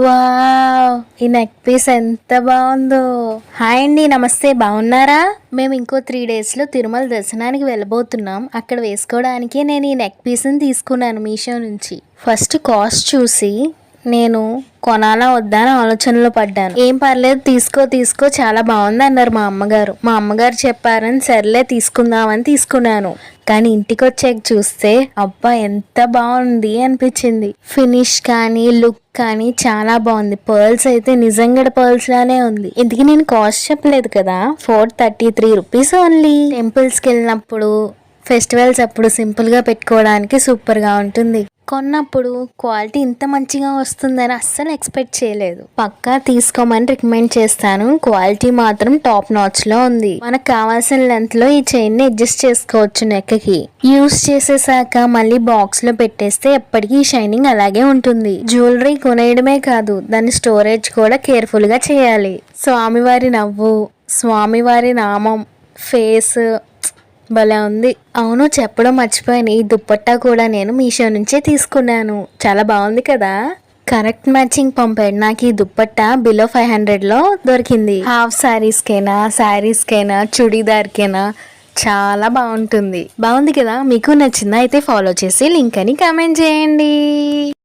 Wow! ఈ neck piece ఎంత బాగుందో. హాయ్ అండి, నమస్తే, బాగున్నారా? మేము ఇంకో 3 డేస్లో తిరుమల దర్శనానికి వెళ్ళబోతున్నాం. అక్కడ వేసుకోవడానికి నేను ఈ నెక్ పీస్ని తీసుకున్నాను మీషో నుంచి. ఫస్ట్ కాస్ట్ చూసి నేను కొనాలా వద్దా అని ఆలోచనలో పడ్డాను. ఏం పర్లేదు, తీసుకో చాలా బాగుంది అన్నారు మా అమ్మగారు చెప్పారని సర్లే తీసుకుందామని తీసుకున్నాను. కానీ ఇంటికి వచ్చాక చూస్తే అబ్బా ఎంత బాగుంది అనిపించింది. ఫినిష్ కానీ లుక్ కానీ చాలా బాగుంది. పర్ల్స్ అయితే నిజంగా పర్ల్స్ లానే ఉంది. ఇందుకు నేను కాస్ట్ చెప్పలేదు కదా, 433 రూపీస్ ఓన్లీ. టెంపుల్స్కి వెళ్ళినప్పుడు, ఫెస్టివల్స్ అప్పుడు సింపుల్గా పెట్టుకోవడానికి సూపర్గా ఉంటుంది. కొన్నప్పుడు క్వాలిటీ ఇంత మంచిగా వస్తుందని అస్సలు ఎక్స్పెక్ట్ చేయలేదు. పక్కా తీసుకోమని రికమెండ్ చేస్తాను. క్వాలిటీ మాత్రం టాప్ నాచ్లో ఉంది. మనకు కావాల్సిన లెంత్లో ఈ చైన్ని అడ్జస్ట్ చేసుకోవచ్చు నెక్కి. యూస్ చేసేసాక మళ్ళీ బాక్స్లో పెట్టేస్తే ఎప్పటికీ షైనింగ్ అలాగే ఉంటుంది. జ్యువెలరీ కొనేయడమే కాదు, దాని స్టోరేజ్ కూడా కేర్ఫుల్గా చేయాలి. స్వామివారి నవ్వు, స్వామివారి నామం, ఫేస్ భలే ఉంది. అవును, చెప్పడం మర్చిపోయాను, ఈ దుప్పట్టా కూడా నేను మీషో నుంచే తీసుకున్నాను. చాలా బాగుంది కదా. కరెక్ట్ మ్యాచింగ్ పంపాడు నాకు. ఈ దుప్పట్టా బిలో 500లో దొరికింది. హాఫ్ శారీస్కైనా చుడీదార్కైనా చాలా బాగుంటుంది. బాగుంది కదా, మీకు నచ్చిందా? అయితే ఫాలో చేసి లింక్ అని కామెంట్ చేయండి.